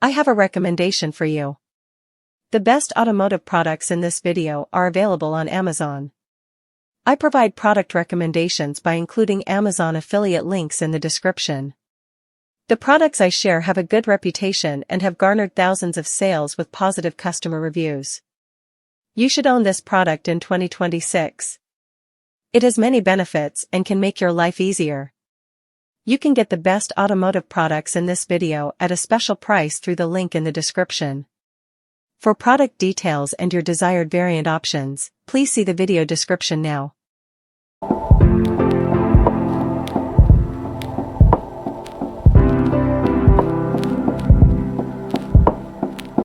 I have a recommendation for you. The best automotive products in this video are available on Amazon. I provide product recommendations by including Amazon affiliate links in the description. The products I share have a good reputation and have garnered thousands of sales with positive customer reviews. You should own this product in 2026. It has many benefits and can make your life easier. You can get the best automotive products in this video at a special price through the link in the description. For product details and your desired variant options, please see the video description now.